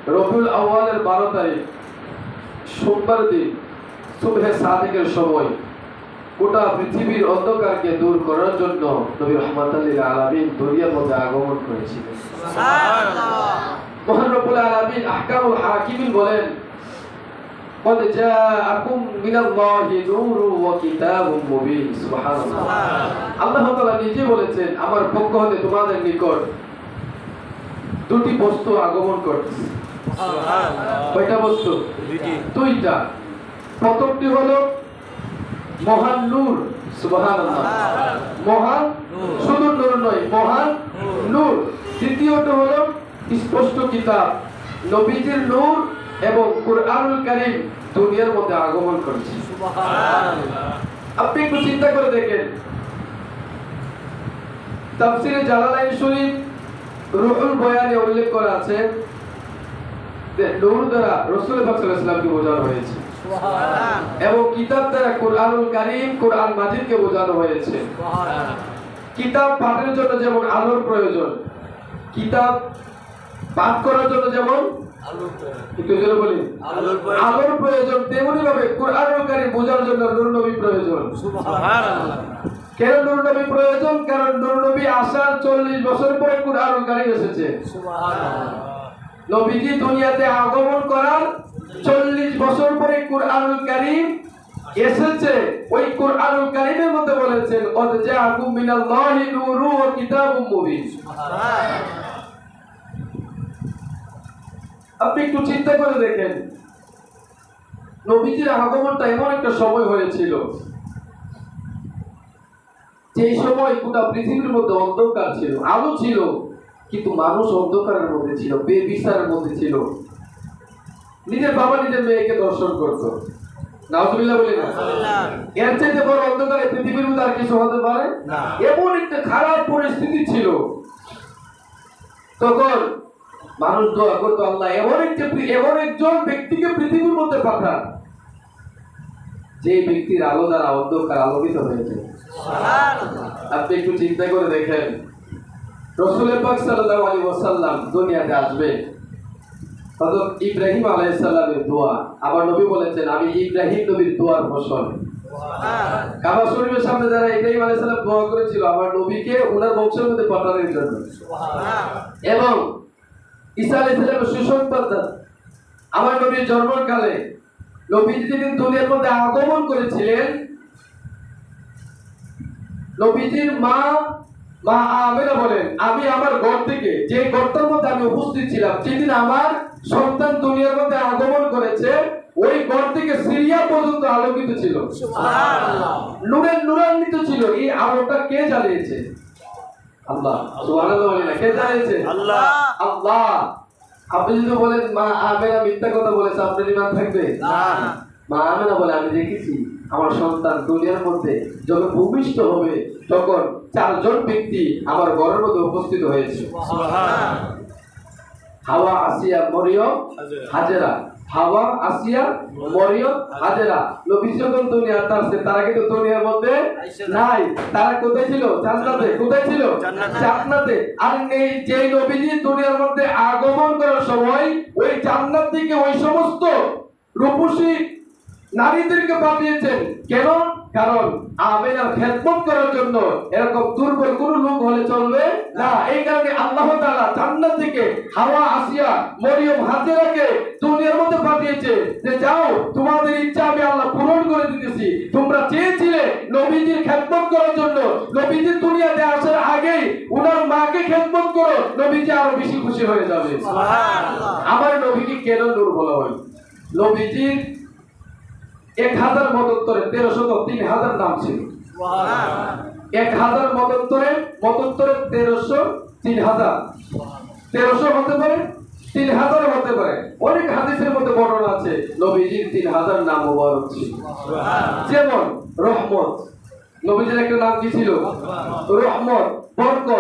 রবিউল আউয়ালের 12 তারিখ সোমবার দিন সুবহে সাদিকের সময় গোটা পৃথিবীর অন্ধকারকে দূর করার জন্য নবী রাহমাতুল লিল আলামিন দুনিয়ার মধ্যে আগমন করেছিলেন। সুবহানাল্লাহ। মহান রব্বুল আলামিন আহকামুল হাকিমিন বলেন, قد جاءكم من الله نور وكتاب مبين। সুবহানাল্লাহ। আল্লাহ তাআলা নিজে বলেছেন, আমার পক্ষ হতে তোমাদের নিকট দুটি বস্তু আগমন করতেছে। সুবহানাল্লাহ। কয়টা বস্তু? দুইটা। প্রথমটি হলো মহান নূর। সুবহানাল্লাহ। মহান শুধু নূর নয়, মহান নূর। দ্বিতীয়টা হলো স্পষ্ট কিতাব, নবীজির নূর এবং কুরআনুল কারীম দুনিয়ার মধ্যে আগমন করেছে। সুবহানাল্লাহ। আপনি একটু চিন্তা করে দেখেন, তাফসীরে জালালাইন শরীফ রুহুল বয়ানে উল্লেখ করা আছে যে নূর দ্বারা রাসূল পাক সাল্লাল্লাহু আলাইহি ওয়াসাল্লামকে বোঝানো হয়েছে। সুবহানাল্লাহ। এবং কিতাব দ্বারা কুরআনুল কারীম, কুরআন মাজিদকে বোঝানো হয়েছে। সুবহানাল্লাহ। কিতাব পাঠের জন্য যেমন আলোর প্রয়োজন, কিতাব পাঠ করার জন্য যেমন আলোর প্রয়োজন, তেমনি ভাবে কুরআনুল কারীম বোঝার জন্য নূর নবী প্রয়োজন। সুবহানাল্লাহ। কেন নূর নবী প্রয়োজন? কারণ নূর নবী আসার 40 বছর পরে কুরআনুল কারীম এসেছে। সুবহানাল্লাহ। নবীজি দুনিয়াতে আগমন করার 40 বছর পরে কুরআনুল কারীম এসেছে। ওই কুরআনুল কারীমের মধ্যে বলেছেন, "কদ জাআকুম মিনাল্লাহি নূরুন ওয়া কিতাবুম মুবিন।" সুবহানাল্লাহ। আপনি একটু চিন্তা করে দেখেন, নবীজির আগমনটা এমন একটা সময় হয়েছিল যে সময় গোটা পৃথিবীর মধ্যে অন্ধকার ছিল, আলো ছিল, কিন্তু মানুষ অন্ধকারের মধ্যে ছিল, বেবিচারের মধ্যে ছিল। নিজের বাবা নিজের মেয়েকে দর্শন করত। নাউজুবিল্লাহ বলি না। এর চাইতে বড় অন্ধকারে পৃথিবীর মধ্যে আর কিছু হতে পারে না। এমন একটা খারাপ পরিস্থিতি ছিল। তখন মানুষ দোয়া করতো, আল্লাহ এমন একজন ব্যক্তিকে পৃথিবীর মধ্যে পাঠান যে ব্যক্তির আলো দ্বারা অন্ধকার আলোকিত হয়ে যায়। আপনি একটু চিন্তা করে দেখেন, রাসূল পাক সাল্লাল্লাহু আলাইহি ওয়াসাল্লাম দুনিয়াতে আসবে, হযরত ইব্রাহিম আলাইহিস সালামের দোয়া। আবার নবী বলেছেন, আমি ইব্রাহিম নবীর দোয়ার ফসল। সুবহানাল্লাহ। কাবা শরীফের সামনে যারা ইব্রাহিম আলাইহিস সালাম দোয়া করেছিল আমার নবীকে ওনার বংশের মধ্যে পাঠানোর জন্য। সুবহানাল্লাহ। এবং ঈসা আলাইহিস সালামের সুসন্তান আমার নবীর জন্মকালে নবীজি যেদিন দুনিয়ার মধ্যে আগমন করেছিলেন, নবীজির মা আমেনা বলেন, আমি আমার ঘর থেকে, যে ঘরটার মধ্যে আমি উপস্থিত ছিলাম যেদিন আমার সন্তান দুনিয়ার মধ্যে আগমন করেছে, ওই ঘর থেকে সিরিয়া পর্যন্ত আলোকিত ছিল। সুবহানাল্লাহ। নূরান্বিত ছিল। এই আলোটা কে জ্বালিয়েছে? আল্লাহ। সুবহানাল্লাহ বলেন না, কে জ্বালিয়েছে? আল্লাহ। আল্লাহ। আপনি যদি বলেন মা আমেনা মিথ্যা কথা বলেছে, আপনার ঈমান থাকবে না। মা আমেনা বলে, আমি দেখেছি আমার সন্তান দুনিয়ার মধ্যে যখন ভূমিষ্ঠ হবে তখন 4 জন ব্যক্তি আমার ঘরের মধ্যে উপস্থিত হয়েছে। সুবহানাল্লাহ। হাওয়া, আসিয়া, মরিয়ম, হাজেরা। হাওয়া, আসিয়া, মরিয়ম, হাজেরা। নবী যখন দুনিয়াতে আসছে তারা কিন্তু দুনিয়ার মধ্যে নাই। তারা কোথায় ছিল? জান্নাতে। কোথায় ছিল? জান্নাতে। আর এই যে নবীজি দুনিয়ার মধ্যে আগমন করার সময় ওই জান্নাত থেকে ওই সমস্ত রূপসী নারীদেরকে পাঠিয়েছেন। কেন? কারণ আমেনার খেদমত করার জন্য। এরকম দুর্বল কোন লোক হলে চলবে না। এই কারণে আল্লাহ তাআলা জান্নাত থেকে হাওয়া, আসিয়া, মরিয়ম, হাজেরাকে দুনিয়ার মধ্যে পাঠিয়েছে যে যাও, তোমাদের ইচ্ছা আমি আল্লাহ পূরণ করে দিতেছি। তোমরা চেয়েছিলে নবীজির খেদমত করার জন্য, নবীজি দুনিয়াতে আসার আগেই উনার মাকে খেদমত করো, নবীজি আরো বেশি খুশি হয়ে যাবে। সুবহানাল্লাহ। আমার নবীকে কেন নূর বলা হয়? নবীজির 1000 মতান্তরে 1300 3000 নাম ছিল। সুবহানাল্লাহ। 1000 মতান্তরে 1300 3000 1300 হতে পারে, 3000 হতে পারে। অনেক হাদিসের মধ্যে বর্ণনা আছে নবীজির 3000 নাম মোবারক ছিল। সুবহানাল্লাহ। যেমন রহমত, নবীজির একটা নাম কি ছিল? রহমত, বরকত,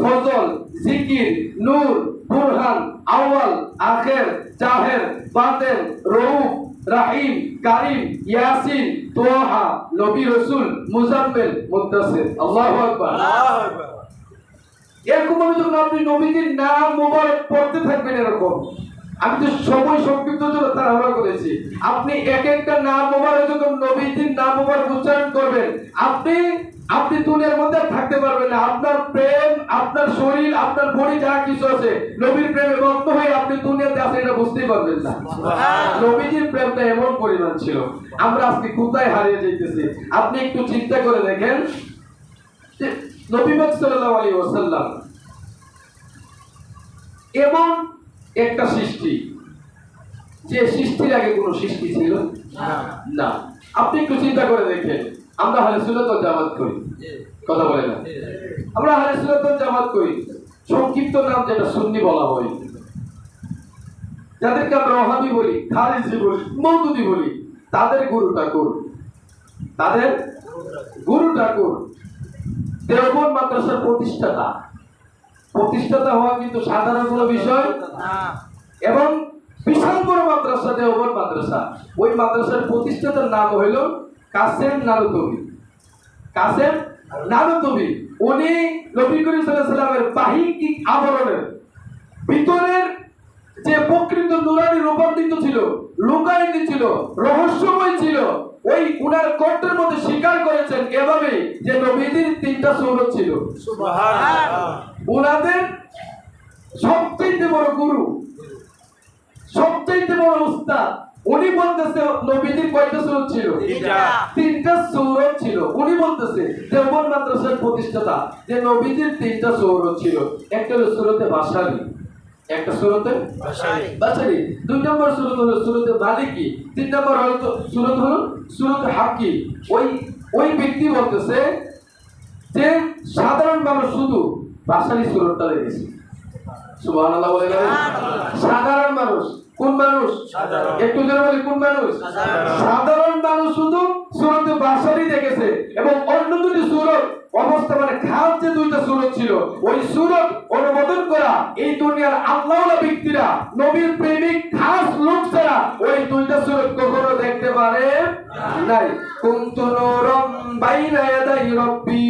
ফজল, জিকির, নূর, বুরহান, আউয়াল, আখির, জাহির, বাতিন, রউফ, রাহিম, কারিম, ইয়াসিন, তোহা, নবী, রাসূল, মুজাম্মিল, মুদ্দাসির। আল্লাহু আকবার। আল্লাহু আকবার। এরকম ভাবে যখন আপনি নবীজির নাম মোবারক পড়তে থাকবেন, এরকম আমি তো সময় সংক্ষিপ্ত জন্য তাড়াহুড়া করেছি। আপনি এক একটা নাম মোবারক যখন নবীজির নাম মোবারক উচ্চারণ করবেন, আপনি দুনিয়ার মধ্যে থাকতে পারবেন না। আপনার প্রেম, আপনার শরীর, আপনার বডি যা কিছু আছে নবীর প্রেমে মগ্ন হয়ে আপনি দুনিয়াতে আছেন এটা বুঝতেই পারবেন না। নবীজির প্রেমটা এমন পরিমাণ ছিল, আমরা আজকে কোথায় হারিয়ে যাইতেছি। আপনি একটু চিন্তা করে দেখেন যে নবী পাক সাল্লাল্লাহু আলাইহি ওয়াসাল্লাম এমন একটা সৃষ্টি যে সৃষ্টির আগে কোনো সৃষ্টি ছিল না। আপনি একটু চিন্তা করে দেখেন, আমরা আহলে সুন্নাত ওয়াল জামাত করি, কথা বলে না, আমরা আহলে সুন্নাত ওয়াল জামাত করি, সংক্ষিপ্ত নাম যেটা সুন্নি বলা হয়, যাদেরকে আমরা ওহাবি বলি, খারিজি বলি, মওদুদি বলি, তাদের গুরু ঠাকুর দেওবন্দ মাদ্রাসার প্রতিষ্ঠাতা হওয়া কিন্তু সাধারণ কোনো বিষয় না। এবং বিশাল বড় মাদ্রাসা দেওবন্দ মাদ্রাসা, ওই মাদ্রাসার প্রতিষ্ঠাতার নাম হইল কাসেম নানুতুবি। উনি নবী করিম সাল্লাল্লাহু আলাইহি ওয়াসাল্লামের বাহ্যিক আবরণের ভিতরের যে প্রকৃত নুরানি রূপান্তরিত ছিল, লুকায়িত ছিল, রহস্যময় ছিল, ওই উনার কণ্ঠের মধ্যে স্বীকার করেছেন এভাবে যে নবীদের 3টা সূরত ছিল। সুবহানাল্লাহ। উনাদের সবচেয়ে বড় গুরু, সবচেয়ে বড় উস্তাদ, উনি বলতেছে নবীদের কয়টা সূরত ছিল? 3টা সূরত ছিল। উনি বলতেছে দেওবন্দ মাদ্রাসার প্রতিষ্ঠাতা যে নবীদের 3টা সূরত ছিল। একটা হলো সূরতে বাশারি, একটা সূরতে বাশারি, 2 নম্বর সূরত হলো সূরতে মালিকি, 3 নম্বর হলো সূরতে হাক্কি। ওই ব্যক্তি বলতেছে যে সাধারণ মানুষ শুধু বাশারি সূরতটা দেখেছে। সুবহানাল্লাহ বলে না? সাধারণ মানুষ, কোন মানুষ? একটু জোরে বলি, কোন মানুষ? সাধারণ মানুষ শুধু সূরতে বাশারি দেখেছে। এবং অন্য 2টি সূরত অবস্থা মানে খাস যে 2টা সূরত ছিল, ওই সূরত অনুমোদন করা এই দুনিয়ার আল্লাহওয়ালা ব্যক্তিরা, নবীর প্রেমিক খাস লোক ছাড়া ওই 2টা সূরত কখনো দেখতে পারে নাই। কুনতু নূরাম বাইনা ইয়াদাই রাব্বি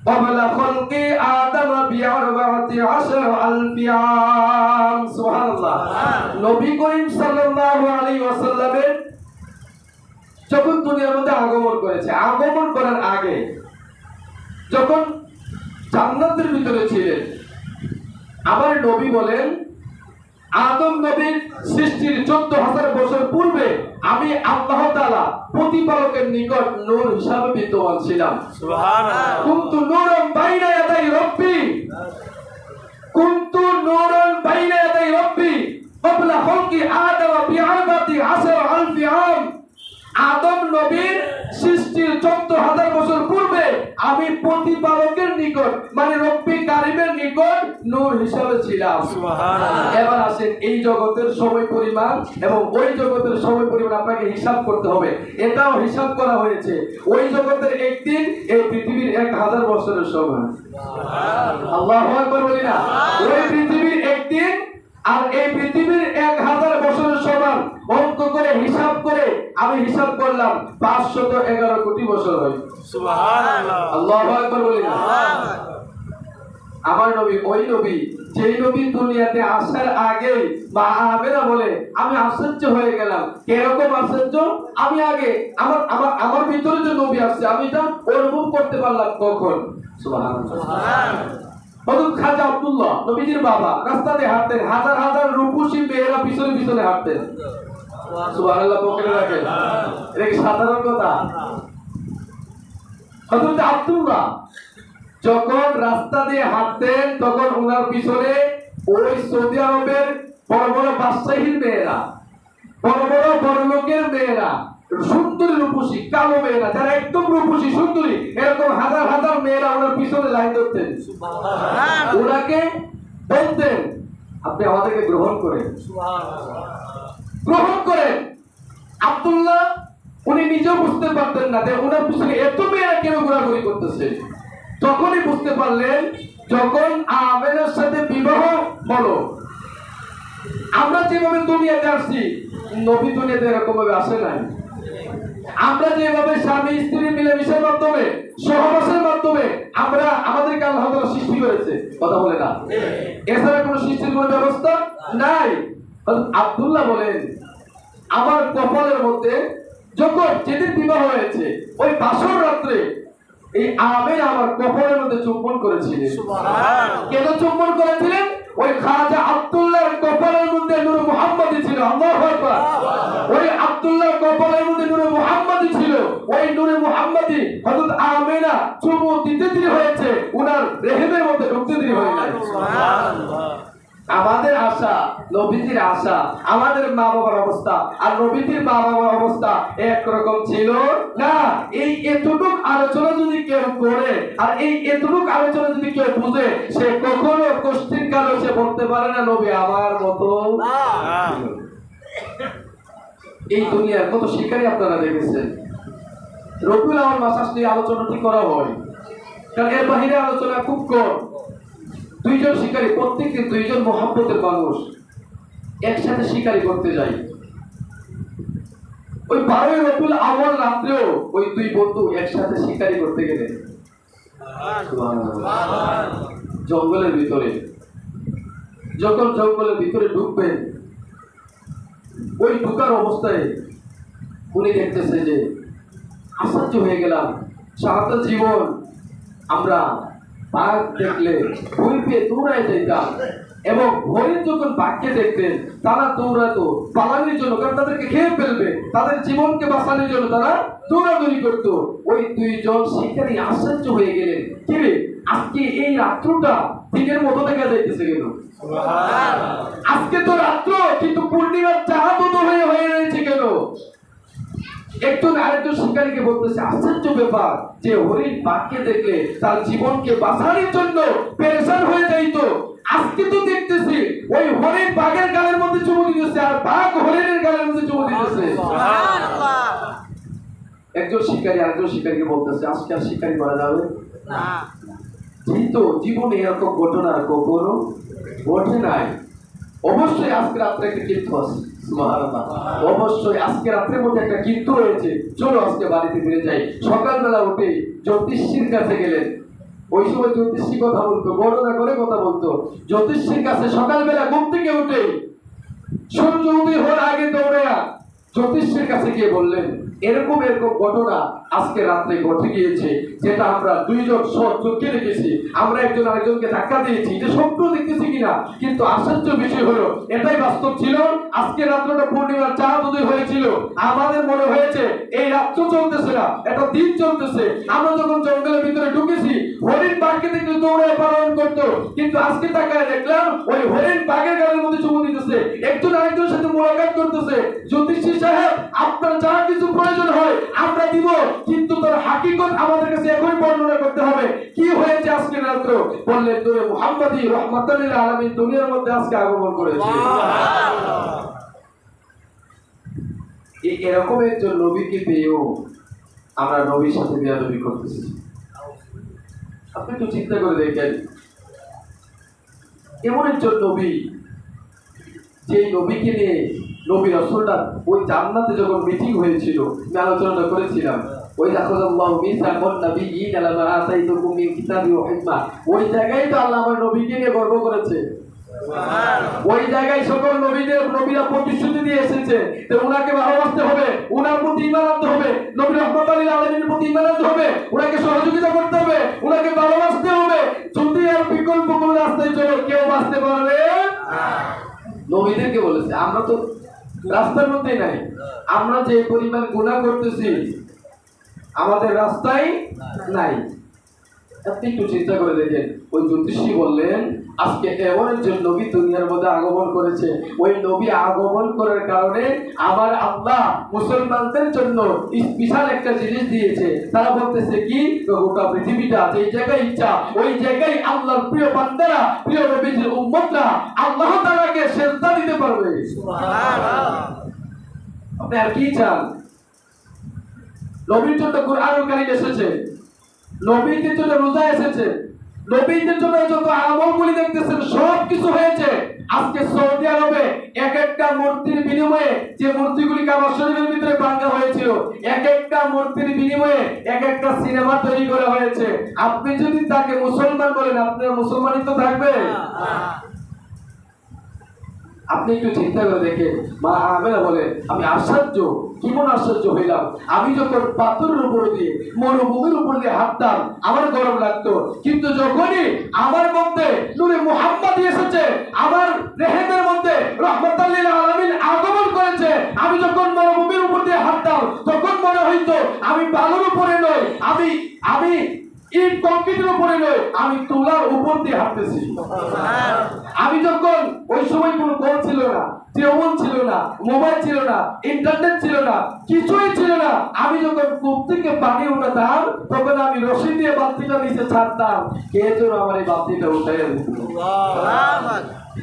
قبل خلق آدم ب14,000 عام। সুবহানাল্লাহ। নবী করিম সাল্লাল্লাহু আলাইহি ওয়াসাল্লামের যখন দুনিয়ার মধ্যে আগমন করেছে, আগমন করার আগে যখন জান্নাতের ভিতরে ছিলেন, আমার নবী বলেন আদম নবীর সৃষ্টির 14,000 বছর পূর্বে আমি আল্লাহ তাআলা প্রতিপালকের নিকট নূর হিসাবে বিদ্যমান ছিলাম। সুবহানাল্লাহ। কুনতু নূরান বাইনা ইয়াদাই রাব্বি, কুনতু নূরান বাইনা ইয়াদাই রাব্বি ক্বাবলা খালকি আদম ব14,000 আম। আদম নবীর সৃষ্টির 14,000 বছর পূর্বে আমি প্রতিপালকের নিকট মানে রব্বি কারীমের নিকট নূর হিসাবে ছিলাম। সুবহানাল্লাহ। এবার আসেন এই জগতের সময় পরিমাণ এবং ওই জগতের সময় পরিমাণ আপনাকে হিসাব করতে হবে। এটাও হিসাব করা হয়েছে। ওই জগতের একদিন এই পৃথিবীর 1,000 বছরের সমান। সুবহানাল্লাহ। আল্লাহু আকবার বলি না? ওই পৃথিবীর একদিন আর এই পৃথিবীর 1,000 বছরের সমান। অঙ্ক করে হিসাব করে আমি হিসাব করলাম 511 কোটি বছর হয়। সুবহানাল্লাহ। আল্লাহু আকবার বলি না? আমার নবী ওই নবী যেই নবী দুনিয়াতে আসার আগে মা আমেনা বলে আমি আশ্চর্য হয়ে গেলাম। কিরকম আশ্চর্য? আমি আগে আমার ভিতরে যে নবী আসছে আমি এটা অনুভব করতে পারলাম কখন। সুবহানাল্লাহ। হযরত খাজা আব্দুল্লাহ নবীজির বাবা রাস্তা দিয়ে হাঁটতেন, হাজার হাজার রূপসী মেয়েরা পিছনে পিছনে হাঁটতেন। সুবহানাল্লাহ বলে রাখেন, এটা কি সাধারণ কথা? হযরত আব্দুল্লাহ যখন রাস্তা দিয়ে হাঁটতেন তখন ওনার পিছনে ওই সৌদি আরবের বড় বড় বাদশাহীর মেয়েরা, বড় বড় বড় লোকের মেয়েরা, সুন্দরী রূপসী কালো মেয়েরা, যারা একদম রূপসী সুন্দরী, এরকম হাজার হাজার মেয়েরা ওনার পিছনে লাইন ধরতেন। ওনাকে বলতেন আপনি আমাদেরকে গ্রহণ করেন, গ্রহণ করেন। আব্দুল্লাহ উনি নিজেও বুঝতে পারতেন না যে ওনার পিছনে এত মেয়েরা কেন ঘোরাঘুরি করতেছে। তখনই বুঝতে পারলেন যখন আমেনার সাথে বিবাহ হলো। আমরা যেভাবে দুনিয়াতে আসছি নবী দুনিয়াতে এরকম ভাবে আসে নাই। আমরা যেভাবে স্বামী স্ত্রী মিলেমিশের মাধ্যমে সহবাসের মাধ্যমে আমরা আমাদেরকে আল্লাহ তাআলা সৃষ্টি করেছে, কথা বলে না, এছাড়া কোনো সৃষ্টির কোনো ব্যবস্থা নাই। আব্দুল্লাহ বলেন, আমার কপালের মধ্যে যখন যেদিন বিবাহ হয়েছে ওই বাসর রাত্রে এই আমের আমার কপালের মধ্যে চুম্বন করেছিলেন। কেন চুম্বন করেছিলেন? ওই খাজা আব্দুল্লাহর কপালের মধ্যে নূরে মুহাম্মাদি ছিল। আল্লাহু আকবার। ওই আব্দুল্লাহর কপালের মধ্যে নূরে মুহাম্মাদি ছিল। ওই নূরে মুহাম্মাদি হযরত আমেনা চুমু দিতে দেরি হয়েছে, উনার রেহেমের মধ্যে ঢুকতে দেরি হয় নাই। সুবহানাল্লাহ। আমাদের আশা, নবীজির আশা, আমাদের মা বাবার অবস্থা আর নবীজির মা বাবার অবস্থা একরকম ছিল না। এই এতটুক আলোচনা যদি কেউ করে আর এই এতটুক আলোচনা যদি কেউ বুঝে, সে কখনো কোশ্চিন কালো সে বলতে পারে না নবী আমার মতো। এই দুনিয়ার কত শিকারী আপনারা দেখেছেন। রবিউল আউয়াল মাস আসলে আলোচনাটি করা হয়, কারণ এর বাহিরে আলোচনা খুব কম। দুইজন শিকারী, প্রত্যেকদিন দুইজন মহব্বতের মানুষ একসাথে শিকারী করতে যায়। ওই 12 রবিউল আউয়াল রাত্রেও ওই দুই বন্ধু একসাথে শিকারী করতে গেলেন জঙ্গলের ভিতরে। যখন জঙ্গলের ভিতরে ঢুকবেন, ওই ঢুকার অবস্থায় উনি দেখতেছে যে আশ্চর্য হয়ে গেলাম, সারাটা জীবন আমরা বাঘ দেখলে ভয় পেয়ে দৌড়ায় যেতাম এবং হরিণ যখন বাঘকে দেখতেন তারা দৌড়াতো পালানোর জন্য, কারণ তাদেরকে খেয়ে ফেলবে, তাদের জীবনকে বাঁচানোর জন্য তারা দৌড়াদৌড়ি করতো। ওই দুইজন শিকারী আশ্চর্য হয়ে গেলেন, কি রে আজকে এই রাত্রটা দিনের মতো দেখা যাইতেছে কেন? আজকে তো রাত্র, কিন্তু পূর্ণিমার চাঁদ উদয় হয়ে রয়েছে কেন? একজন আরেকজন শিকারীকে বলতেছে, আশ্চর্য ব্যাপার যে হরিণ বাঘকে দেখলে তার জীবনকে বাঁচানোর জন্য পেরেশান হয়ে যাইতো, আজকে তো দেখতেছি ওই হরিণ বাঘের গালের মধ্যে চুমু দিতেছে আর বাঘ হরিণের গালের মধ্যে চুমু দিতেছে। একজন শিকারী আরেকজন শিকারীকে বলতেছে, আজকে আর শিকারী করা যাবে না, যেহেতু জীবনে এরকম ঘটনা কখনো ঘটে নাই। অবশ্যই আজকে রাত্রে একটা কিন্তু আছে, অবশ্যই আজকে রাত্রের মধ্যে একটা কিন্তু রয়েছে। চলো আজকে বাড়িতে ফিরে যাই। সকালবেলা উঠে জ্যোতিষীর কাছে গেলেন। ওই সময় জ্যোতিষী কথা বলতো, গণনা করে কথা বলতো। জ্যোতিষীর কাছে সকালবেলা ঘুম থেকে উঠে সূর্য উদয় হওয়ার আগে দৌড়ায়া জ্যোতিষীর কাছে গিয়ে বললেন, এরকম এরকম ঘটনা আজকে রাত্রে ঘটে গিয়েছে, যেটা আমরা দুইজন চোখে দেখেছি, আমরা একজন আরেকজনকে ধাক্কা দিয়েছি, যে স্বপ্ন দেখতেছি কিনা, কিন্তু আশ্চর্য বিষয় হলো এটাই বাস্তব ছিল। আজকে রাত্রটা পূর্ণিমার চাঁদ উদয় হয়েছিল, আমাদের মনে হয়েছে এই রাত্র চলতেছে না, এটা দিন চলতেছে। আমরা যখন জঙ্গলের ভিতরে ঢুকেছি হরিণ বাঘকে দেখতে দৌড়ে পালন করতো, কিন্তু আজকে তাকায় দেখলাম ওই হরিণ বাঘের গালের মধ্যে চুমু দিতেছে, একজন আরেকজনের সাথে মোলাকাত করতেছে। জ্যোতিষী সাহেব, আপনার যা কিছু প্রয়োজন হয় আমরা দিব, কিন্তু তার হাকিকত আমাদের কাছে এখনই বর্ণনা করতে হবে, কি হয়েছে আজকে রাত্র। বললেন, নূরে মুহাম্মাদি রাহমাতাল লিল আলামিন দুনিয়ার মধ্যে আজকে আগমন করেছে। এরকম একজন নবীকে পেয়েও আমরা নবীর সাথে বেয়াদবি করতেছি। আপনি একটু চিন্তা করে দেখেন, এমন একজন নবী, যে নবীকে নিয়ে নবী রাসূলরা ওই জান্নাতে যখন মিটিং হয়েছিল, আমি আলোচনা করেছিলাম, ওই আখাযাল্লাহু মিসাকান নাবিয়্যিনা লামা আতাইতুকুম মিন কিতাবি ওয়া হিকমা, ওই জায়গায় তো আল্লাহ আমার নবীকে নিয়ে গর্ব করেছে। ওই জায়গায় সকল নবীরা প্রতিশ্রুতি দিয়ে এসেছে যে উনাকে ভালোবাসতে হবে, উনার প্রতি ঈমান আনতে হবে, নবী রাহমাতুল লিল আলামিনের প্রতি ঈমান আনতে হবে, উনাকে সহযোগিতা করতে হবে, উনাকে ভালোবাসতে হবে। যদি আর বিকল্প কোন রাস্তায় চলে কেউ বাঁচতে পারবে না। নবীদেরকে বলেছে, আমরা তো রাস্তার মধ্যে নাই, আমরা যে পরিমাণ গুনাহ করতেছি আমাদের রাস্তায় নাই। আপনি একটু চিন্তা করে দেখেন, ওই জ্যোতিষী বললেন আজকে এমন একজন নবী দুনিয়ার মধ্যে আগমন করেছে, ওই নবী আগমন করার কারণে আমার আল্লাহ মুসলমানদের জন্য বিশাল একটা জিনিস দিয়েছে। তারা বলতেছে কি, গোটা পৃথিবীটা যে জায়গায় ইচ্ছা ওই জায়গায় আল্লাহর প্রিয় বান্দারা, প্রিয় নবীর উম্মতরা আল্লাহ তাআলাকে সিজদা দিতে পারবে। সুবহানাল্লাহ। আপনি আর কি চান? নবীর জন্য কুরআনুল কারীম এসেছে, নবীদের জন্য রোজা এসেছে, নবীদের জন্য যত আমলগুলি দেখতেছেন সব কিছু হয়েছে, আজকে সৌদি আরবে এক একটা মূর্তির বিনিময়ে, যে মূর্তিগুলি কাবা শরীফের ভিতরে ভাঙা হয়েছিল, এক একটা মূর্তির বিনিময়ে এক একটা সিনেমা তৈরি করা হয়েছে। আপনি যদি তাকে মুসলমান বলেন, আপনার মুসলমানই তো থাকবে। আপনি একটু চিন্তা করে দেখেন, মা আমেনা বলে আমি আশ্চর্য, কেমন আশ্চর্য হইলাম, আমি যখন পাথরের উপর দিয়ে, মরুভূমির উপর দিয়ে হাঁটতাম আমার গরম লাগতো, কিন্তু যখনই আমার মধ্যে নূরে মুহাম্মদ এসেছে, আমার রেহেমের মধ্যে রাহমাতাল লিল আলামিন আগমন করেছে, আমি যখন মরুভূমির উপর দিয়ে হাঁটতাম তখন মনে হইতো আমি বালুর উপরে নই, আমি ইট কংক্রিটের উপরে নয়, আমি তুলার উপর দিয়ে হাঁটতেছি। আমি যখন ওই সময় কোনো ফোন ছিল না, টেলিফোন ছিল না, মোবাইল ছিল না, ইন্টারনেট ছিল না, কিছুই ছিল না, আমি যখন কূপ থেকে পানি উঠাতাম তখন আমি রশি দিয়ে বালতিটা নিচে ছাড়তাম, কে যেন আমার এই বালতিটা উঠাই দিত।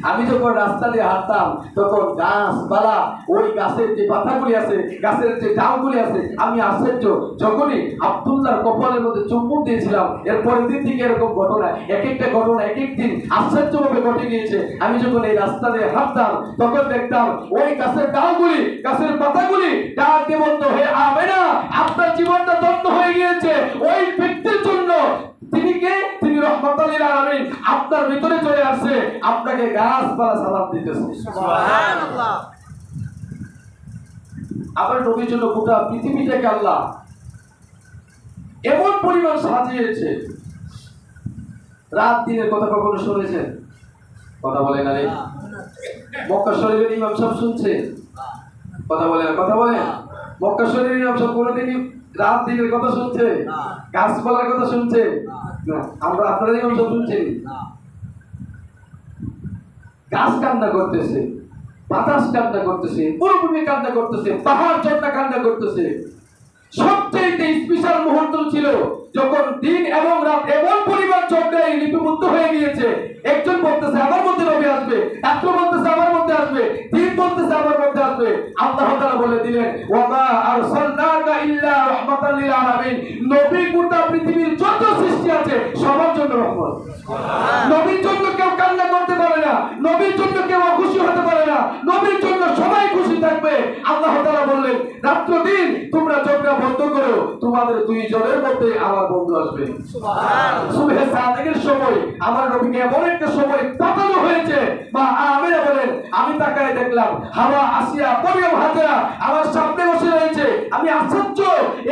আমি যখন রাস্তা দিয়ে হাঁটতাম তখন গাছপালা, ওই গাছের যে পাতাগুলি আছে, গাছের যে ডালগুলি আছে, আমি আশ্চর্য, যখনই আব্দুল্লাহর কপালের মধ্যে চুম্বন দিয়েছিলাম এরপরের দিন থেকে এরকম ঘটনা, এক একটা ঘটনা এক এক দিন আশ্চর্যভাবে ঘটে গিয়েছে। আমি যখন এই রাস্তা দিয়ে হাঁটতাম তখন দেখতাম ওই গাছের ডালগুলি, গাছের পাতাগুলি ডাক দিয়ে বলতো, হে আমেনা, আপনার জীবনটা ধন্য হয়ে গিয়েছে ওই ব্যক্তির জন্য, তিনি কে? তিনি রাহমাতাল লিল আলামিন, আপনার ভিতরে চলে আসছে, আপনাকে গাছপালা সালাম দিতেছে। সুবহানাল্লাহ। আবার নবীর জন্য গোটা পৃথিবীটাকে আল্লাহ এমন পরিমাণ সাজিয়েছে। রাত দিনের কথা কখনো শুনেছেন? কথা বলে না রে। মক্কা শরীফের ইমাম সাহেব শুনছে? কথা বলে না, কথা বলে। মক্কা শরীফের ইমাম সাহেব কোনোদিন রাত দিনের কথা শুনছে? গাছপালার কথা শুনছে? না। আমরা আপনারা ইমাম সাহেব শুনছেন? গাছ কান্না করতেছে, বাতাস কান্না করতেছে, মরুভূমি কান্না করতেছে, পাহাড় চট্টা কান্না করতেছে। সবচেয়ে স্পেশাল মুহূর্ত ছিল যখন দিন এবং রাত এমন পরিমাণ চক্রায় লিপিবদ্ধ হয়ে গিয়েছে, একজন বলতেছে আমার মধ্যে নবী আসবে, রাত্র বলতেছে আমার মধ্যে আসবে, দিন বলতেছে আমার মধ্যে আসবে। আল্লাহ তাআলা বলে দিলেন, ওয়া মা আরসালনাকা ইল্লা রাহমাতাল লিল আলামিন, নবী গোটা পৃথিবীর যত সৃষ্টি আছে সবার জন্য রহমত। নবীর জন্য কেউ কান্না করতে পারে না, নবীর জন্য কেউ খুশি হতে পারে না, নবীর জন্য সবাই খুশি থাকবে। আল্লাহ তাআলা বললেন, রাত্র দিন তোমরা চোখটা বন্ধ করো, তোমাদের দুই জনের মধ্যে আমার বন্ধু আসবে। সুবহানাল্লাহ। সুবহে সাদিকের সময় আমার নবীকে এমন একটা সময় পাঠানো হয়েছে, মা আমেনা বলেন, আমি তাকায় দেখলাম হাওয়া আসিয়া মরিয়ম হাজেরা আমার সামনে বসে রয়েছে। আমি আশ্চর্য,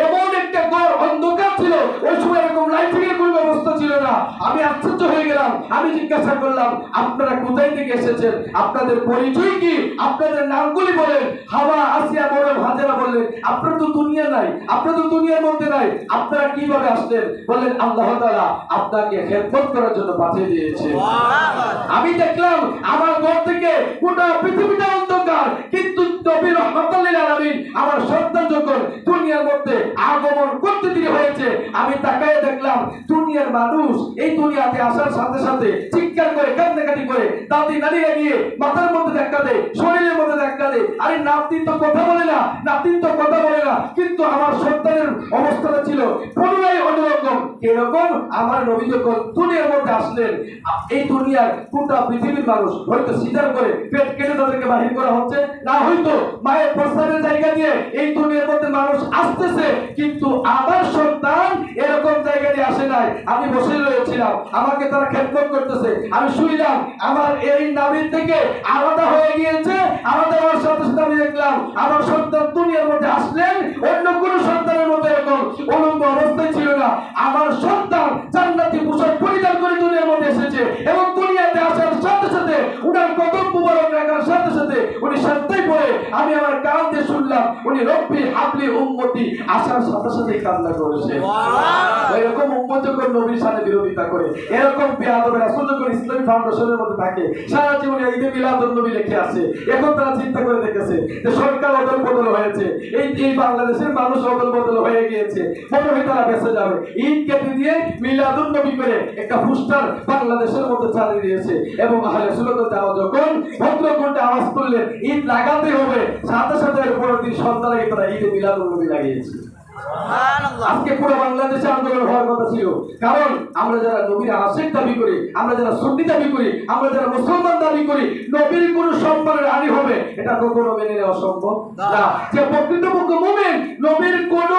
এমন একটা ঘর অন্ধকার ছিল, ওই সময় এরকম লাইটিংয়ের কোনো ব্যবস্থা ছিল না। আমি আশ্চর্য হয়ে গেলাম। আমি জিজ্ঞাসা করলাম, আপনারা কোথায় থেকে এসেছেন, আপনাদের পরিচয় কি, আপনাদের নামগুলি বলেন। হাওয়া আসিয়া মরিয়ম হাজেরা বললেন, আপনারা তো দুনিয়া নাই, আপনারা তো দুনিয়ার মধ্যে নাই, আপনারা কিভাবে আসলেন? বললেন, আল্লাহ তাআলা আপনাকে খেদমত করার জন্য পাঠিয়ে দিয়েছে। আমি দেখলাম আমার ঘর থেকে গোটা পৃথিবীটা অন্ধকার, কিন্তু নবী রাহমাতাল লিল আলামিন আমার সন্তান যখন দুনিয়ার মধ্যে আগমন করতে দেরি হয়েছে, আমি তাকায় দেখলাম দুনিয়ার মানুষ এই দুনিয়াতে আসার সাথে সাথে চিৎকার করে, কান্নাকাটি করে, দাদি নাড়িয়ে গিয়ে মাথার মধ্যে ধাক্কা দেয়, শরীরের মধ্যে ধাক্কা দেয়। আরে নাতি তো কথা বলে না, নাতি তো কথা বলে না, কিন্তু আমার সন্তানের অবস্থাটা ছিল পুনরায় অন্যরকম। এরকম আমার নবী যখন দুনিয়ার মধ্যে আসলেন, এই দুনিয়ার গোটা পৃথিবীর মানুষ হয়তো সিজার করে পেট কেটে তাদেরকে বাহির করা হচ্ছে, না হয়তো মায়ের প্রস্তাবের জায়গা দিয়ে এই দুনিয়ার মধ্যে মানুষ আসতেছে, কিন্তু আমার সন্তান এরকম জায়গা দিয়ে আসে নাই। আমি বসে রয়েছিলাম, আমাকে তারা খেদমত করতেছে, আমি শুইলাম, আমার এই নাভির থেকে আলাদা হয়ে গিয়েছে। আলাদা হওয়ার সাথে সাথে আমি দেখলাম আমার সন্তান দুনিয়ার মধ্যে আসলেন, অন্য কোন সন্তানের মধ্যে এরকম উলঙ্গ অবস্থায় ছিল না। আমার সন্তান জান্নাতি পোশাক পরিধান করে দুনিয়ার মধ্যে এসেছে, এবং দুনিয়াতে আসার সাথে সাথে উনার কদম মুবারক রাখার সাথে সাথে উনি সাথেই পড়ে আমি আমার কান দিয়ে শুনলাম উনি রব্বি হাবলি উম্মতি আসার সাথে সাথে কান্না করেছে। এরকম উম্মত যখন নবীর সাথে বিরোধিতা করে, এরকম বেয়াদব রাসূল যখন ইসলামী ফাউন্ডেশনের মধ্যে থাকে, সারা জীবন ঈদে মিলাদুন নবী লিখে আছে, এখন তারা চিন্তা করে দেখেছে যে সরকার অদল বদল হয়েছে, এই বাংলাদেশের মানুষ অদল বদল হয়ে গিয়েছে, মনে হয় তারা বেঁচে যাবে। ঈদ কেটে দিয়ে মিলাদুন নবী করে একটা পোস্টার বাংলাদেশের মধ্যে চালিয়ে দিয়েছে, এবং আহলে সুন্নাত যারা যখন ভদ্রকণ্ঠে আওয়াজ করলেন ঈদ লাগাতে হবে, সাথে সাথে এর পরের দিন সন্ধ্যা লাগে তারা ঈদে মিলাদুন নবী লাগিয়েছে। আজকে পুরো বাংলাদেশে আন্দোলন হওয়ার কথা ছিল, কারণ আমরা যারা নবীর আশিক দাবি করি, আমরা যারা সুন্নি দাবি করি, আমরা যারা মুসলমান দাবি করি, নবীর কোন সম্মানের হানি হবে এটা কখনো মেনে নেওয়া সম্ভব না। যে প্রকৃতপক্ষে মুমিন, নবীর কোন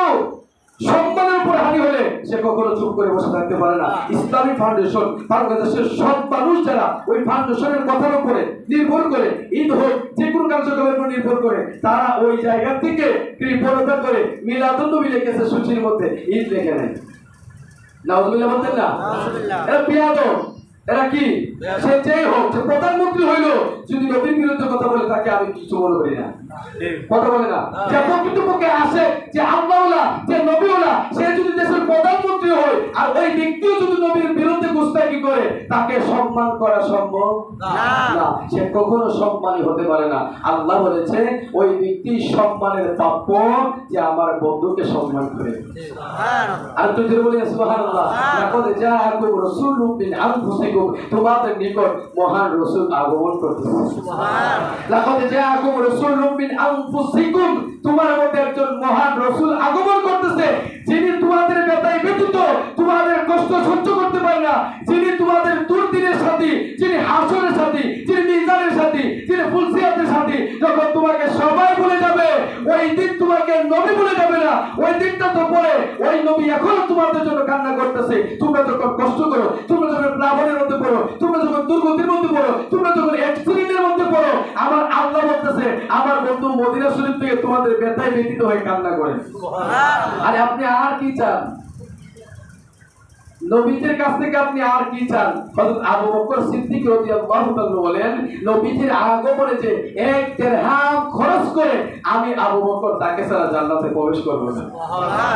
সম্মানের উপর হানি হলে সে কখনো চুপ করে বসে থাকতে পারে না। ইসলামী ফাউন্ডেশন বাংলাদেশের সব মানুষ যারা ওই ফাউন্ডেশনের কথার উপরে নির্ভর করে, ঈদ হোক যে কোনো কার্যক্রমের উপর নির্ভর করে, তারা ওই জায়গা থেকে কৃপণতা করে মিলাদুন নবী লিখেছে সূচির মধ্যে, ঈদ লেখে নেয়। নাউজুবিল্লাহ বলতেন না? এরা বিয়াদব, এরা কি সে যেই হোক, সে প্রধানমন্ত্রী হইল, যদি নবীর বিরুদ্ধে কথা বলে তাকে আমি কিছু মনে করি না, কথা বলে না। যে প্রকৃতপক্ষে আসে, যে আল্লাহওয়ালা, যে নবীওয়ালা, সে যদি দেশের প্রধানমন্ত্রী হয় আর ওই ব্যক্তিও যদি নবীর বিরুদ্ধে গুস্তাখি করে, তাকে সম্মান করা সম্ভব না, সে কখনো সম্মানী হতে পারে না। আল্লাহ বলেছে ওই ব্যক্তি সম্মানের প্রাপ্য যে আমার বন্ধুকে সম্মান করে। আর তুই যদি বলি সুবহানাল্লাহ, লাকাদ জাআকুম রাসূলুম মিন আনফুসিকুম, তোমাদের নিকট মহান রাসূল আগমন করতেছে। সুবহানাল্লাহ, লাকাদ জাআকুম রাসূলুম মিন আনফুসিকুম, তোমার মধ্যে একজন মহান রাসূল আগমন করতেছে, যিনি তোমাদের ব্যথায় ব্যথিত, তোমাদের কষ্ট সহ্য করতে পারে না, যিনি তোমাদের দুর্দিনের সাথী, যিনি হাসরের সাথী, যিনি মিজানের সাথী, যিনি ফুলসিয়াতের সাথী। যখন তোমাকে সবাই ভুলে যাবে, ওই দিন তোমাকে নবী ভুলে যাবে না। ওই দিনটা তো পরে ওই নবী এখনো তোমাদের জন্য কান্না করতেছে। তোমরা যখন কষ্ট করো, তোমরা যখন প্লাবনের মধ্যে পড়ো, তোমরা যখন দুর্গতির মধ্যে পড়ো, তোমরা যখন অ্যাক্সিডেন্টের মধ্যে পড়ো, আমার আল্লাহ বলতেছে আমার বন্ধু মদিনা শরীফ থেকে তোমাদের ব্যথায় ব্যথিত হয়ে কান্না করে। আরে আপনি আর কি চান? নবীজির কাছ থেকে আপনি আর কি চান? হযরত আবু বকর সিদ্দিক রাদিয়াল্লাহু তাআলা বলেন, নবীজির আগমনে যে এক দিরহাম খরচ করে আমি আবু বকর তাকে ছাড়া জান্নাতে প্রবেশ করব না। সুবহানাল্লাহ।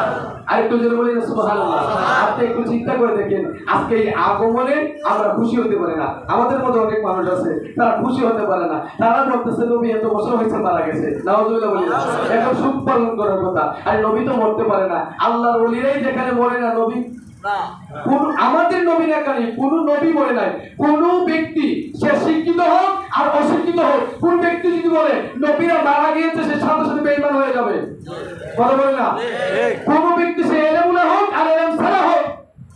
আরেকটু জোরে বলি সুবহানাল্লাহ। আপনি একটু চিন্তা করে দেখেন, আজকে এই আগমনে আমরা খুশি হতে পারি না। আমাদের মধ্যে অনেক মানুষ আছে তারা খুশি হতে পারে না, তারা বলতেছে নবী এত বছর হয়েছে মারা গেছে, নাউজুবিল্লাহ বলি এখন সুখ পালন করার কথা। আর নবী তো মরতে পারে না, আল্লাহর ওলিরাই যেখানে মরে না, নবী আমাদের নবী না, কারণ কোন নবী বলে নাই কোন ব্যক্তি সে শিক্ষিত হোক আর অশিক্ষিত হোক, কোন ব্যক্তি যদি বলে নবীরা মারা গিয়েছে সে সাথে সাথে বেঈমান হয়ে যাবে, কথা বলে না। কোন ব্যক্তি সে এলেমুলা হোক আর এলেম ছাড়া হোক,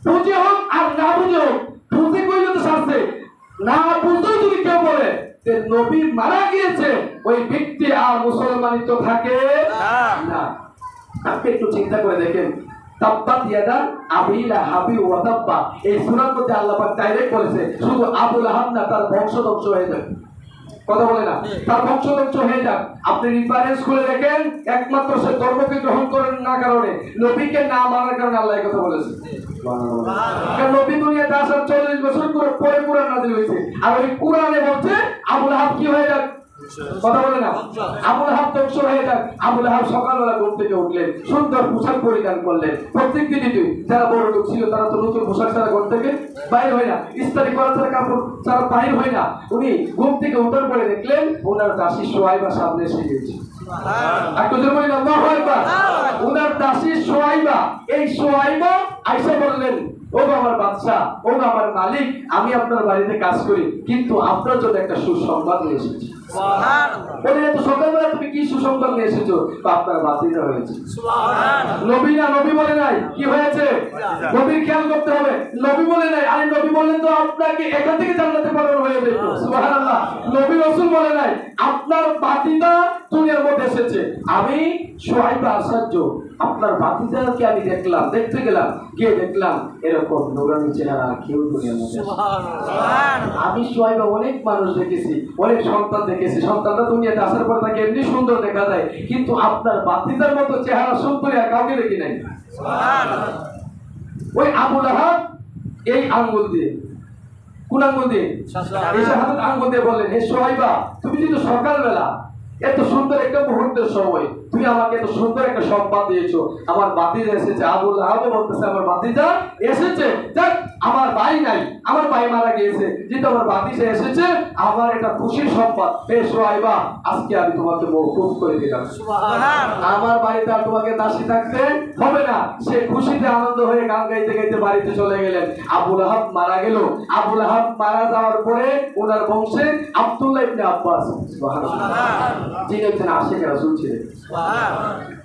বুঝে হোক আর না বুঝে হোক, বুঝে কইলে তো শাস্তি, না বুঝেও যদি কেউ বলে যে নবী মারা গিয়েছে, ওই ব্যক্তি আর মুসলমানিত থাকে না। আপনি একটু চিন্তা করে দেখেন, তাব্বাত ইয়াদা আবি লাহাবি ওয়া তাব্বা, এই সূরার মধ্যে আল্লাহ পাক ডাইরেক্ট বলেছে শুধু আবু লাহাব না, তার বংশ ধ্বংস হয়ে যাবে, কথা বলে না, তার বংশ ধ্বংস হয়ে যাক। আপনি রিফারেন্স করে দেখেন, একমাত্র সে ধর্মকে গ্রহণ করেন না কারণে, নবীকে না মানার কারণে আল্লাহ এই কথা বলেছে। কারণ নবী দুনিয়াতে আসার 40 বছর পরে কোরআন নাযিল হয়েছে, আর ওই কোরআনে বলছে আবু লাহাব কি হয়ে যাক, কথা বলে না, আবু লাহাব ধ্বংস হয়ে যাক। আবু লাহাব সকালবেলা ঘুম থেকে উঠলেন, সুন্দর পোশাক পরিধান করলেন। প্রত্যেক দিনই যারা বড় লোক ছিল তারা তো নতুন পোশাক ছাড়া ঘর থেকে বাইরে হয় না, ইস্তারি করা ছাড়া কাপড় ছাড়া বাইরে হয় না। উনি ঘুম থেকে ওঠার পরে দেখলেন ওনার দাসী সোয়াইবা সামনে এসে গেছে। ওনার দাসী সোয়াইবা, এই সোয়াইবা আয়েশা বললেন, ও আমার বাদশা, ও আমার মালিক, আমি আপনার বাড়িতে কাজ করি, কিন্তু আপনার জন্য একটা সুসংবাদ নিয়ে এসেছি। সকালবেলা তুমি কি সুসংবাদ নিয়ে এসেছো? আপনার ভাতিজা হয়েছে। নবী না, নবী বলে নাই কি হয়েছে, নবীর খেয়াল করতে হবে। নবী বলে নাই, আরে নবী বললেন তো আপনাকে এখান থেকে জান্নাতে পাঠানো হয়ে যেত। সুবহানাল্লাহ। নবী রাসূল বলে নাই আপনার ভাতিজা দুনিয়ার মধ্যে এসেছে। আমি সোহাইবা আশ্চর্য, আপনার ভাতিজাকে আমি দেখলাম, দেখতে গেলাম, গিয়ে দেখলাম এরকম নূরানি চেহারা কেউ দুনিয়ার মধ্যে। আমি সোহাইবা অনেক মানুষ দেখেছি, অনেক সন্তান দেখেছি, সন্তানটা দুনিয়াতে আসার পর তাকে এমনি সুন্দর দেখা যায়, কিন্তু আপনার ভাতিজার মতো চেহারা সুন্দর আর কাউকে দেখি নাই। ওই আবু লাহাব এই আঙ্গুল দিয়ে, কোন আঙ্গুল দিয়ে, এই শাহাদাত আঙ্গুল দিয়ে বললেন, হে সোহাইবা, তুমি যদি সকালবেলা এত সুন্দর একটা মুহূর্তের সময় তুমি আমাকে এত সুন্দর একটা সংবাদ দিয়েছো, আমার ভাতিজা এসেছে। আবু লাহাব বলতেছে আমার ভাতিজা এসেছে, যাক আমার ভাই নাই, আমার ভাই মারা গিয়েছে, যেহেতু আমার ভাতিজা এসেছে, আমার এটা খুশির সংবাদ। হে সোহাইবা, আজকে আমি তোমাকে মওকুফ করে দিলাম। আমার বাড়িতে আর তোমাকে দাসী থাকতে হবে না। সে খুশিতে আনন্দ হয়ে গান গাইতে গাইতে বাড়িতে চলে গেলেন। আবু লাহাব মারা গেল। আবু লাহাব মারা যাওয়ার পরে ওনার বংশে আব্দুল্লাহ ইবনে আব্বাস, সুবহানাল্লাহ, যিনি একজন আশিক রাসূল ছিলেন,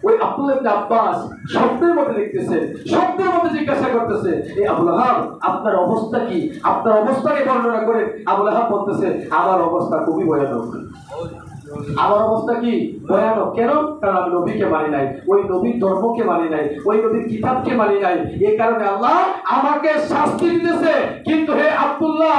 ওই আব্দুল্লাহ ইবনে আব্বাস স্বপ্নের মধ্যে দেখতেছে, স্বপ্নের মধ্যে জিজ্ঞাসা করতেছে, এই আবু লাহাব আপনার অবস্থা কি? আপনার অবস্থাকে বর্ণনা করে আবু লাহাব বলতেছে, আমার অবস্থা খুবই ভয়ানক। আমার অবস্থা কি? ভয়ানক। কেন? কারণ আমি নবীকে মানি নাই, ওই নবীর ধর্মকে মানি নাই, ওই নবীর কিতাবকে মানি নাই। এই কারণে আল্লাহ আমাকে শাস্তি দিতেছে। কিন্তু হে আব্দুল্লাহ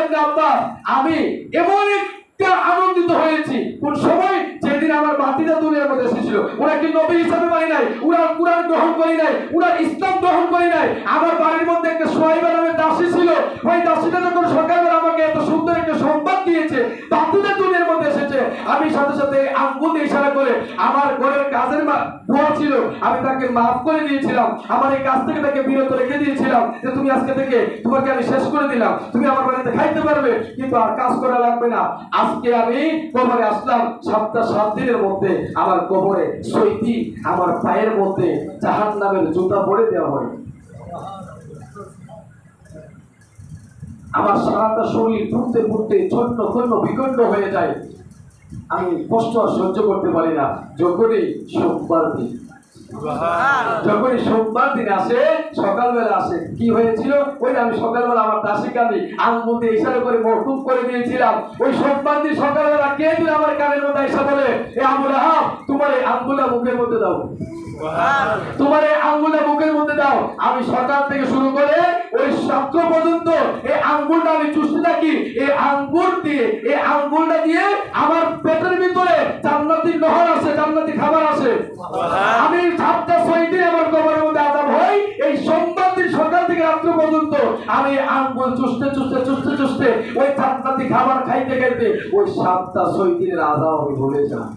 ইবনে আব্বাস, আমি এমন একটা আনন্দিত হয়েছি কোন সময়, যেদিন আমার ভাতিজা দুনিয়ার মধ্যে এসেছিল। ওরা কি নবী হিসাবে মানি নাই, ওরা কুরআন গ্রহণ করি নাই, ওরা ইসলাম গ্রহণ করি নাই। আমার বাড়ির মধ্যে একটা সোহাইবা নামের দাসী ছিল। ওই দাসীটা যখন সকালবেলা আমাকে এত সুন্দর একটা সংবাদ দিয়েছে, ভাতিজা দুনিয়ার মধ্যে এসেছে, আমি সাথে সাথে আঙ্গুল দিয়ে ইশারা করে আমার ঘরের কাজের বুয়া ছিল, আমি তাকে মাফ করে দিয়েছিলাম। আমার এই কাজ থেকে তাকে বিরত রেখে দিয়েছিলাম যে তুমি আজকে থেকে, তোমাকে আমি শেষ করে দিলাম, তুমি আমার বাড়িতে খাইতে পারবে, কিন্তু আর কাজ করা লাগবে না। আজকে আমি কবরে আসলাম, 7 দিনের মধ্যে আমার কবরে সৈতি আমার পায়ের মধ্যে জাহান্নামের জুতা পরে দেওয়া হয়। আমার সারাটা শরীর পুড়তে পুড়তে ছন্ন ছন্ন বিকণ্ড হয়ে যায়। আমি কষ্ট আর সহ্য করতে পারি না। যখনই সোমবার দিন আসে, সকালবেলা আসে, কি হয়েছিল? ওই আমি সকালবেলা আমার দাসীকে আমি আঙ্গুল দিয়ে ইশারা করে মওকুফ করে দিয়েছিলাম। ওই সোমবার দিন সকালবেলা কে দিল আমার কানের মধ্যে এসে বলে, এ আবু লাহাব, তোমার এই আঙ্গুলটা মুখের মধ্যে দাও, তোমার এই আঙ্গুলটা মুখের মধ্যে দাও। আমি সকাল থেকে শুরু করে ওই রাত্র পর্যন্ত এই আঙ্গুলটা আমি চুষতে থাকি। এই আঙ্গুলটা দিয়ে আমার পেটের ভিতরে জান্নাতি নহর আছে, জান্নাতি খাবার আছে। আমি 7-6 দিন আমার কবরের মধ্যে আযাব হই। এই সোমবার দিন সকাল থেকে রাত্র পর্যন্ত আমি আঙ্গুল চুষতে ওই জান্নাতি খাবার খাইতে খাইতে ওই 7-6 দিনের আযাব আমি ভুলে যাই।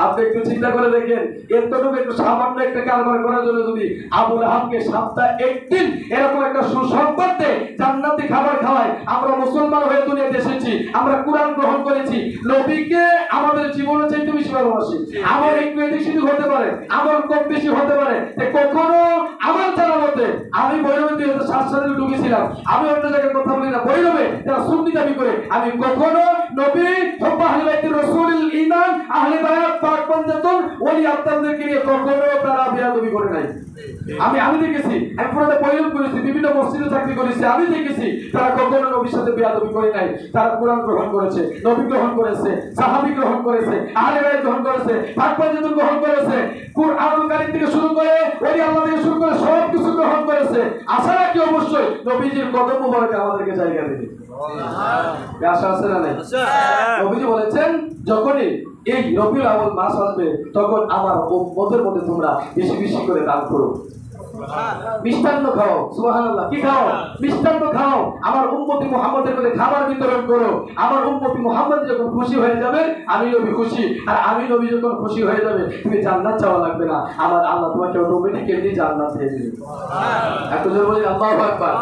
আপনি একটু চিন্তা করে দেখেন, এতটুকু একটু সামান্য একটা কারবার করার জন্য যদি আবু লাহাবকে 7-1 দিন এরকম একটা সুসংবাদ দেয়, জান্নাতি খাবার খাওয়ায়। আমরা মুসলমান হয়ে দুনিয়াতে এসেছি, আমরা কুরআন গ্রহণ করেছি, নবীকে আমাদের জীবনে চাইতে বেশি ভালোবাসি। আমার একটু এদিক সেদিক হতে পারে, আমার কম বেশি হতে পারে, কখনো আমার জানা মতে আমি বৈরবে 2007 সালে ঢুকেছিলাম। আমি অন্য জায়গায় কথা বলি না, বৈরবে যারা সুন্নি দাবি করে, আমি কখনো নবী হুব্বা আহলে বাইত রাসূলুল ঈমান আহলে বায়াত পাক পঞ্জাতন ওলি আত্মাদেরকে নিয়ে কখনো তারা বেয়াদবি করে নাই। আমি দেখেছি, আমি পুরোটা বৈরব করেছি, বিভিন্ন মসজিদে চাকরি করেছি, আমি দেখেছি তারা কখনো নবীর সাথে বেয়াদবি করে নাই। তারা কোরআন গ্রহণ করেছে, নবী গ্রহণ করেছে, সাহাবী গ্রহণ করেছে, আহলে বাইত গ্রহণ করেছে, পাক পঞ্জাতন গ্রহণ করেছে, কুরআনুল কারীম থেকে শুরু করে ওলি আল্লাহ থেকে শুরু করে সব কিছু গ্রহণ করেছে। আশা রাখি অবশ্যই নবীজির কদম মোবারকে আমাদেরকে জায়গা দেবে। আশা আছে না নাই? নবীজি বলেছেন, যখনই এই রবিউল আউয়াল মাস আসবে, তখন আমার উম্মতের মধ্যে তোমরা বেশি বেশি করে দান করো, মিষ্টান্ন খাও। সুবহানাল্লাহ, কি খাও? মিষ্টান্ন খাও। আমার উম্মতি মুহাম্মদের মধ্যে খাবার বিতরণ করো। আমার উম্মতি মুহাম্মদ যখন খুশি হয়ে যাবে, আমি নবী খুশি, আর আমি নবী যখন খুশি হয়ে যাবে, তুমি জান্নাত চাওয়া লাগবে না, আমার আল্লাহ তোমাকে অটোমেটিক্যালি জান্নাত দিয়ে দিবে। একটু জোরে বলি আল্লাহু আকবার।